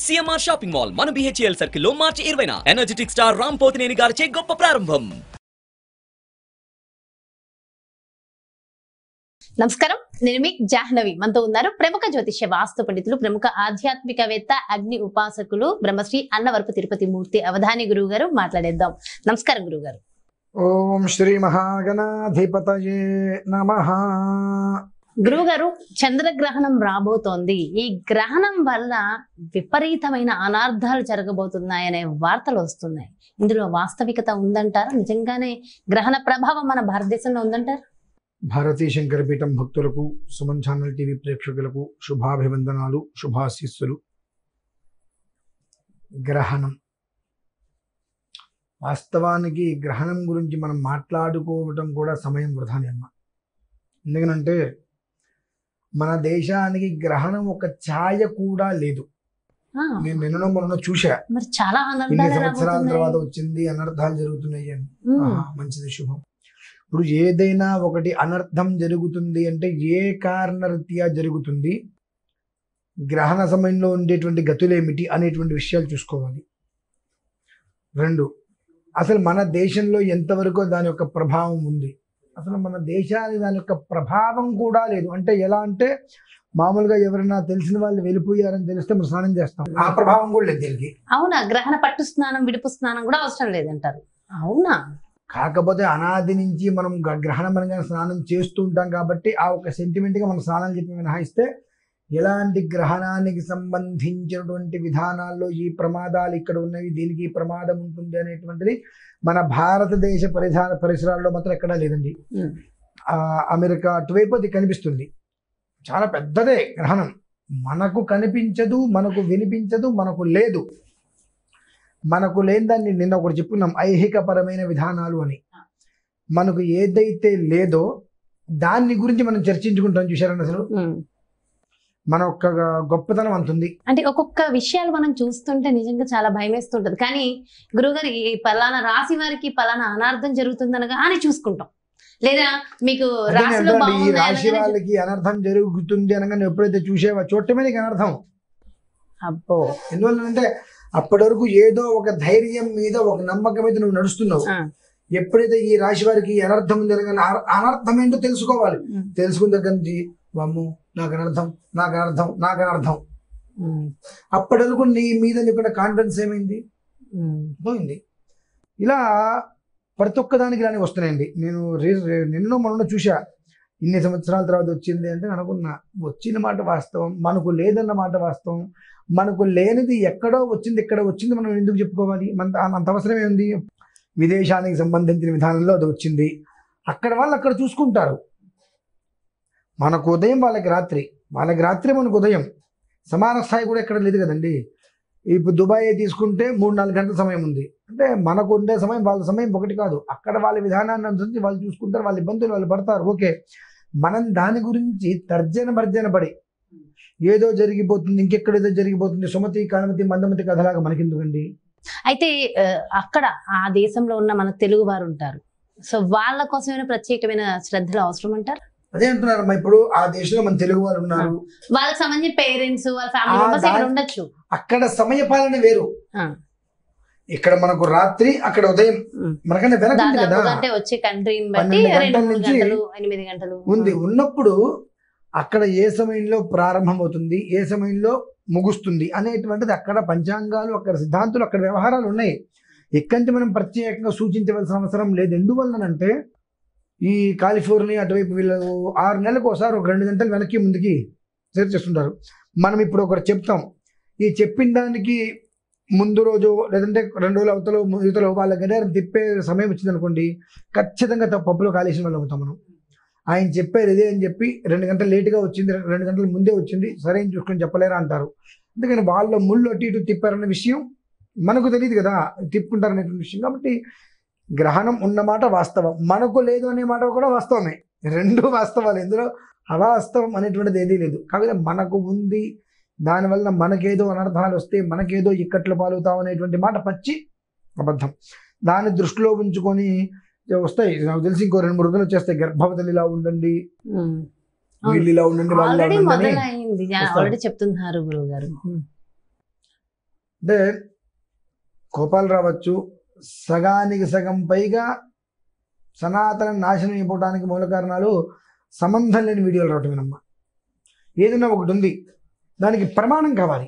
CMR shopping mall మన BHEL circle లో మార్చి 20న energetic star Ram Pothineni గారిచే గొప్ప ప్రారంభం. నమస్కారం, నేను మీ జాహ్నవి. మనతో ఉన్నారు ప్రముఖ జ్యోతిష్య వాస్తు పండితులు, ప్రముఖ ఆధ్యాత్మికవేత్త, అగ్ని ఉపాసకులు బ్రహ్మశ్రీ అన్నవరపు తిరుపతి మూర్తి అవధాని గురువు గారు. మాట్లాడేద్దాం. నమస్కారం గురువు గారు. ఓం శ్రీ మహాగణాధిపతయే నమః. గురువు గారు, చంద్రగ్రహణం రాబోతోంది. ఈ గ్రహణం వల్ల విపరీతమైన అనార్థాలు జరగబోతున్నాయనే వార్తలు వస్తున్నాయి. ఇందులో వాస్తవికత ఉందంటారా? నిజంగానే గ్రహణ ప్రభావం మన భారతదేశంలో ఉందంటారా? భారతీ శంకరపీఠం భక్తులకు, సుమన్ ఛానల్ టీవీ ప్రేక్షకులకు శుభాభివందనాలు, శుభాశీస్సులు. గ్రహణం, వాస్తవానికి గ్రహణం గురించి మనం మాట్లాడుకోవటం కూడా సమయం వృధానే అమ్మ. ఎందుకనంటే మన దేశానికి గ్రహణం ఒక ఛాయ కూడా లేదు. నేను నిన్న మొన్న చూసా, మరి చాలా ఇన్ని సంవత్సరాల తర్వాత వచ్చింది, అనర్థాలు జరుగుతున్నాయి అని. మంచిది, శుభం. ఇప్పుడు ఏదైనా ఒకటి అనర్థం జరుగుతుంది అంటే ఏ కారణరీత్యా జరుగుతుంది, గ్రహణ సమయంలో ఉండేటువంటి గతులేమిటి అనేటువంటి విషయాలు చూసుకోవాలి. రెండు, అసలు మన దేశంలో ఎంతవరకు దాని యొక్క ప్రభావం ఉంది. అసలు మన దేశానికి దాని యొక్క ప్రభావం కూడా లేదు. అంటే ఎలా అంటే, మామూలుగా ఎవరైనా తెలిసిన వాళ్ళు వెళ్ళిపోయారని తెలిస్తే మనం స్నానం చేస్తాం, ఆ ప్రభావం కూడా లేదు దీనికి. అవునా? గ్రహణ పట్టు స్నానం, విడుపు స్నానం కూడా అవసరం లేదంటారు. అవునా? కాకపోతే అనాది నుంచి మనం గ్రహణం అనగా స్నానం చేస్తూ ఉంటాం కాబట్టి ఆ ఒక సెంటిమెంట్గా మనం స్నానాలు చెప్పి మినహాయిస్తే, ఎలాంటి గ్రహణానికి సంబంధించినటువంటి విధానాల్లో ఈ ప్రమాదాలు ఇక్కడ ఉన్నవి, దీనికి ఈ ప్రమాదం ఉంటుంది అనేటువంటిది మన భారతదేశ పరిసరాల్లో మాత్రం ఎక్కడా లేదండి. అమెరికా అటువైపు అది కనిపిస్తుంది, చాలా పెద్దదే గ్రహణం. మనకు కనిపించదు, మనకు వినిపించదు, మనకు లేదు. మనకు లేని దాన్ని నిన్న ఒకటి చెప్పుకున్నాం, ఐహికపరమైన విధానాలు అని. మనకు ఏదైతే లేదో దాన్ని గురించి మనం చర్చించుకుంటాం. చూశారని అసలు మన ఒక్క గొప్పతనం అంతుంది. అంటే ఒక్కొక్క విషయాలు మనం చూస్తుంటే నిజంగా చాలా భయం వేస్తుంటది. కానీ గురువుగారు, ఈ పలానా రాశి వారికి పలానా అనార్థం జరుగుతుందనగా అని చూసుకుంటాం. లేదా మీకు ఈ రాశి వాళ్ళకి అనర్థం జరుగుతుంది అనగా ఎప్పుడైతే చూసేవా చూడటమే నీకు అనర్థం. అబ్బో, ఎందువల్లంటే అప్పటి వరకు ఏదో ఒక ధైర్యం మీద, ఒక నమ్మకం మీద నువ్వు నడుస్తున్నావు. ఎప్పుడైతే ఈ రాశి వారికి అనర్థం ఉంది అనగా అనర్థం ఏంటో తెలుసుకోవాలి. తెలుసుకున్న దగ్గర నుంచి వాము నాకు అనర్థం, నాకు అనర్థం, నాకు అనర్థం, అప్పటి వరకు నీ మీద నీకున్న కాన్ఫిడెన్స్ ఏమైంది, పోయింది. ఇలా ప్రతి ఒక్కదానికి ఇలానే వస్తున్నాయండి. నేను నిన్న మొన్న చూసా, ఇన్ని సంవత్సరాల తర్వాత వచ్చింది అంటే అనుకున్నా, వచ్చిన మాట వాస్తవం, మనకు లేదన్న మాట వాస్తవం. మనకు లేనిది ఎక్కడో వచ్చింది, ఇక్కడ వచ్చింది, మనం ఎందుకు చెప్పుకోవాలి? అంత అవసరం ఏముంది? విదేశానికి సంబంధించిన విధానంలో అది వచ్చింది, అక్కడ వాళ్ళు అక్కడ చూసుకుంటారు. మనకు ఉదయం, వాళ్ళకి రాత్రి, వాళ్ళకి రాత్రి, మనకు ఉదయం. సమాన స్థాయి కూడా ఎక్కడ లేదు కదండి. ఇప్పుడు దుబాయ్ తీసుకుంటే 3-4 గంటల సమయం ఉంది. అంటే మనకు ఉండే సమయం వాళ్ళ సమయం ఒకటి కాదు. అక్కడ వాళ్ళ విధానాన్ని అనుసరించి వాళ్ళు చూసుకుంటారు, వాళ్ళ ఇబ్బందులు వాళ్ళు పడతారు. ఓకే, మనం దాని గురించి తర్జన పడి ఏదో జరిగిపోతుంది, ఇంకెక్కడేదో జరిగిపోతుంది, సుమతి కానుమతి మందమతి కథలాగా మనకెందుకండి? అయితే అక్కడ ఆ దేశంలో ఉన్న మన తెలుగు వారు ఉంటారు. సో వాళ్ళ కోసమైనా ప్రత్యేకమైన శ్రద్ధలు అవసరం అంటారు. అదే అంటున్నారమ్మా, ఇప్పుడు ఆ దేశంలో మన తెలుగు వాళ్ళు ఉన్నారు, వాళ్ళకి సంబంధించిన పేరెంట్స్, వాళ్ళ ఫ్యామిలీ మెంబర్స్ ఇక్కడ ఉండొచ్చు. అక్కడ సమయ పాలన వేరు. ఇక్కడ మనకు రాత్రి, అక్కడ ఉదయం. మనకన్నా వెనక కదా, వచ్చే కంట్రీని బట్టి 8 గంటలు ఉంది. ఉన్నప్పుడు అక్కడ ఏ సమయంలో ప్రారంభమవుతుంది, ఏ సమయంలో ముగుస్తుంది అనేటువంటిది అక్కడ పంచాంగాలు, అక్కడ సిద్ధాంతులు, అక్కడ వ్యవహారాలు ఉన్నాయి. ఇక్కడి నుంచి మనం ప్రత్యేకంగా సూచించవలసిన అవసరం లేదు. ఎందువల్లనంటే ఈ కాలిఫోర్నియా అటువైపు వీళ్ళు 6 నెలలకు ఒకసారి ఒక 2 గంటలు వెనక్కి ముందుకి సెర్చ్ చేస్తుంటారు. మనం ఇప్పుడు ఒకటి చెప్తాం, ఈ చెప్పిన దానికి ముందు రోజు లేదంటే 2 రోజులు అవతల వాళ్ళ గడియారం తిప్పే సమయం వచ్చింది అనుకోండి, ఖచ్చితంగా పప్పులో కాలేసిన వాళ్ళు అవుతాం మనం. ఆయన చెప్పారు ఇదే అని చెప్పి 2 గంటలు లేటుగా వచ్చింది, 2 గంటల ముందే వచ్చింది, సరైన చూసుకొని చెప్పలేరా అంటారు. అందుకని వాళ్ళ ముళ్ళు అటు ఇటు తిప్పారన్న విషయం మనకు తెలియదు కదా, తిప్పుకుంటారనేటువంటి విషయం. కాబట్టి గ్రహణం ఉన్నమాట వాస్తవం, మనకు లేదు అనే మాట కూడా వాస్తవమే. 2 వాస్తవాలు, ఇందులో అవాస్తవం అనేటువంటిది ఏదీ లేదు. కాకపోతే మనకు ఉంది, దానివల్ల మనకేదో అనర్థాలు వస్తే, మనకేదో ఇక్కట్లు పాలుతాం అనేటువంటి మాట పచ్చి అబద్ధం. దాన్ని దృష్టిలో ఉంచుకొని వస్తాయి. నాకు తెలిసి ఇంకో 2-3 రోజులు వచ్చేస్తాయి. గర్భవతులు ఇలా ఉండండి, వీళ్ళు ఇలా ఉండండి, వాళ్ళు చెప్తున్నారు గురువు గారు. అంటే కోపాలు రావచ్చు, సగానికి సగం పైగా సనాతన నాశనం అయిపోవడానికి మూల కారణాలు సంబంధం లేని వీడియోలు రావటమేనమ్మా. ఏదైనా ఒకటి ఉంది, దానికి ప్రమాణం కావాలి.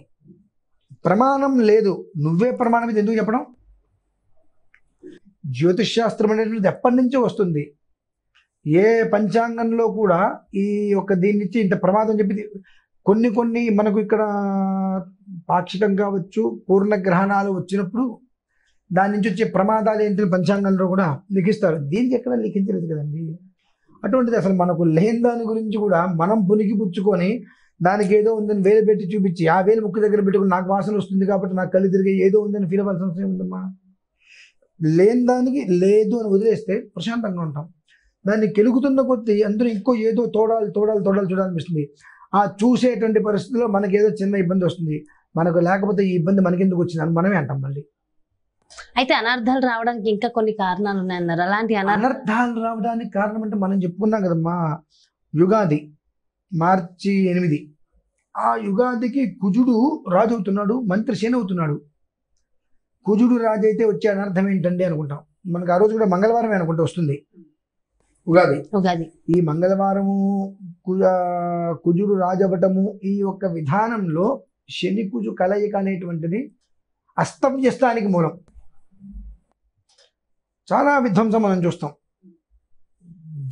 ప్రమాణం లేదు, నువ్వే ప్రమాణం ఇది ఎందుకు చెప్పడం? జ్యోతిష్ శాస్త్రం అనేటువంటిది ఎప్పటి నుంచో వస్తుంది. ఏ పంచాంగంలో కూడా ఈ యొక్క దీని నుంచి ఇంత ప్రమాదం చెప్పి కొన్ని మనకు ఇక్కడ పాక్షికం కావచ్చు, పూర్ణగ్రహణాలు వచ్చినప్పుడు దాని నుంచి వచ్చే ప్రమాదాలు ఏంటి పంచాంగంలో కూడా లిఖిస్తారు. దీనికి ఎక్కడ లిఖించలేదు కదండి. అటువంటిది అసలు మనకు లేని దాని గురించి కూడా మనం పునికి పుచ్చుకొని దానికి ఏదో ఉందని వేలు పెట్టి చూపించి ఆ వేలు ముక్కు దగ్గర పెట్టుకుని నాకు వాసన వస్తుంది కాబట్టి నాకు కళ్ళు తిరిగి ఏదో ఉందని ఫీల్ అవ్వాల్సిన అవసరం ఉందమ్మా. లేని దానికి లేదు అని వదిలేస్తే ప్రశాంతంగా ఉంటాం. దాన్ని కెలుగుతున్న కొద్దీ అందరూ ఇంకో ఏదో తోడాలు చూడాలనిపిస్తుంది. ఆ చూసేటువంటి పరిస్థితుల్లో మనకి ఏదో చిన్న ఇబ్బంది వస్తుంది. మనకు లేకపోతే ఈ ఇబ్బంది మనకెందుకు వచ్చింది అని మనమే అంటాం మళ్ళీ. అయితే అనర్థాలు రావడానికి ఇంకా కొన్ని కారణాలు ఉన్నాయన్నారు. అలాంటి అనర్థాలు రావడానికి కారణం అంటే మనం చెప్పుకున్నాం కదమ్మా, యుగాది మార్చి 8, ఆ యుగాదికి కుజుడు రాజు అవుతున్నాడు, మంత్రి శని అవుతున్నాడు. కుజుడు రాజు అయితే వచ్చే అనర్థం ఏంటండి అనుకుంటాం. మనకు ఆ రోజు కూడా మంగళవారమే అనుకుంటా వస్తుంది ఉగాది. ఈ మంగళవారము కుజుడు రాజు అవ్వటము, ఈ యొక్క విధానంలో శని కుజు కలయిక అనేటువంటిది అస్తవ్యస్తానికి మూలం. చాలా విధ్వంసం మనం చూస్తాం,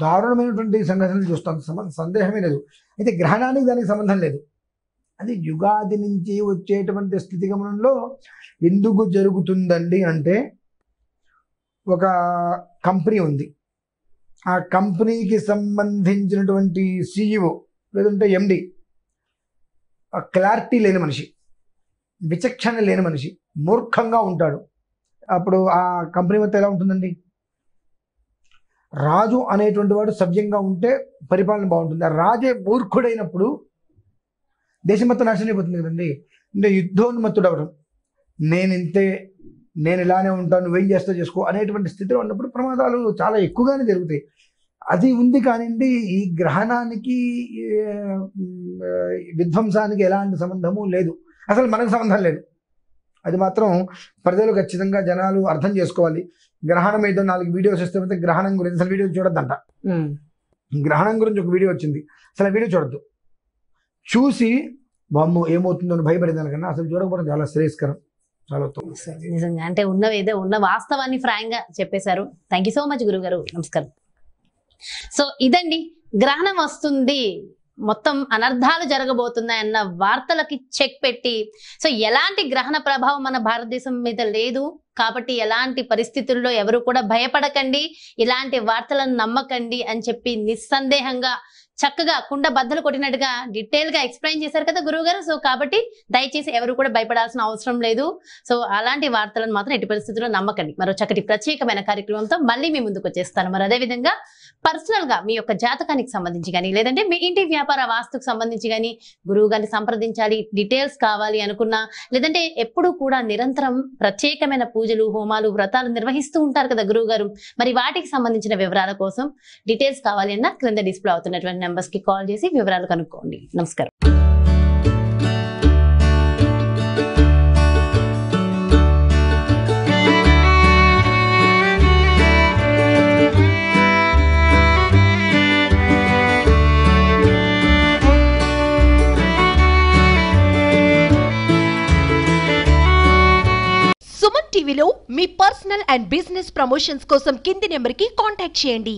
దారుణమైనటువంటి సంఘటనలు చూస్తాం, సందేహమే లేదు. అయితే గ్రహణానికి దానికి సంబంధం లేదు. అది యుగాది నుంచి వచ్చేటువంటి స్థితిగమనంలో ఎందుకు జరుగుతుందండి అంటే, ఒక కంపెనీ ఉంది, ఆ కంపెనీకి సంబంధించినటువంటి CEO లేదంటే MD క్లారిటీ లేని మనిషి, విచక్షణ లేని మనిషి, మూర్ఖంగా ఉంటాడు. అప్పుడు ఆ కంపెనీ మొత్తం ఎలా ఉంటుందండి? రాజు అనేటువంటి వాడు సవ్యంగా ఉంటే పరిపాలన బాగుంటుంది. ఆ రాజే మూర్ఖుడైనప్పుడు దేశం మొత్తం నాశనం అయిపోతుంది కదండి. అంటే యుద్ధోన్మత్తుడు అవడం, నేను ఇలానే ఉంటాను, నువ్వేం చేస్తావు చేసుకో అనేటువంటి స్థితిలో ఉన్నప్పుడు ప్రమాదాలు చాలా ఎక్కువగానే జరుగుతాయి. అది ఉంది కానివ్వండి, ఈ గ్రహణానికి విధ్వంసానికి ఎలాంటి సంబంధము లేదు, అసలు మనకు సంబంధం లేదు. అది మాత్రం ప్రజలు ఖచ్చితంగా జనాలు అర్థం చేసుకోవాలి. గ్రహణం ఏదో 4 వీడియోస్ వస్తే గ్రహణం గురించి అసలు వీడియో చూడొద్దంట. గ్రహణం గురించి ఒక వీడియో వచ్చింది, అసలు వీడియో చూడొద్దు. చూసి వామ్మో ఏమవుతుందో అని భయపడే దానికన్నా అసలు చూడకపోవడం చాలా శ్రేయస్కరం, చాలా ఉత్తమం. నిజంగా అంటే ఉన్న వాస్తవాన్ని ఫ్రాంక్ గా చెప్పేశారు. థ్యాంక్ యూ సో మచ్ గురుగారు, నమస్కారం. సో ఇదండి, గ్రహణం వస్తుంది, మొత్తం అనర్థాలు జరగబోతున్నాయి అన్న వార్తలకి చెక్ పెట్టి, సో ఎలాంటి గ్రహణ ప్రభావం మన భారతదేశం మీద లేదు కాబట్టి ఎలాంటి పరిస్థితుల్లో ఎవరు కూడా భయపడకండి, ఇలాంటి వార్తలను నమ్మకండి అని చెప్పి నిస్సందేహంగా చక్కగా కుండ బద్దలు కొట్టినట్టుగా డీటెయిల్ గా ఎక్స్ప్లెయిన్ చేశారు కదా గురువు గారు. సో కాబట్టి దయచేసి ఎవరు కూడా భయపడాల్సిన అవసరం లేదు. సో అలాంటి వార్తలను మాత్రం ఎట్టి పరిస్థితుల్లో నమ్మకండి. మరో చక్కటి ప్రత్యేకమైన కార్యక్రమంతో మళ్ళీ మీ ముందుకు వచ్చేస్తాను. మరి అదేవిధంగా పర్సనల్ గా మీ యొక్క జాతకానికి సంబంధించి కానీ, లేదంటే మీ ఇంటి వ్యాపార వాస్తుకు సంబంధించి కానీ గురువు గారిని సంప్రదించాలి, డీటెయిల్స్ కావాలి అనుకున్నా, లేదంటే ఎప్పుడు కూడా నిరంతరం ప్రత్యేకమైన పూజలు, హోమాలు, వ్రతాలు నిర్వహిస్తూ ఉంటారు కదా గురువు గారు. మరి వాటికి సంబంధించిన వివరాల కోసం డీటెయిల్స్ కావాలి అన్నా క్రింద డిస్ప్లే అవుతున్నటువంటి నెంబర్స్ కి కాల్ చేసి వివరాలు కనుక్కోండి. నమస్కారం. సుమన్ టీవీలో మీ పర్సనల్ అండ్ బిజినెస్ ప్రమోషన్స్ కోసం కింది నెంబర్కి కాంటాక్ట్ చేయండి.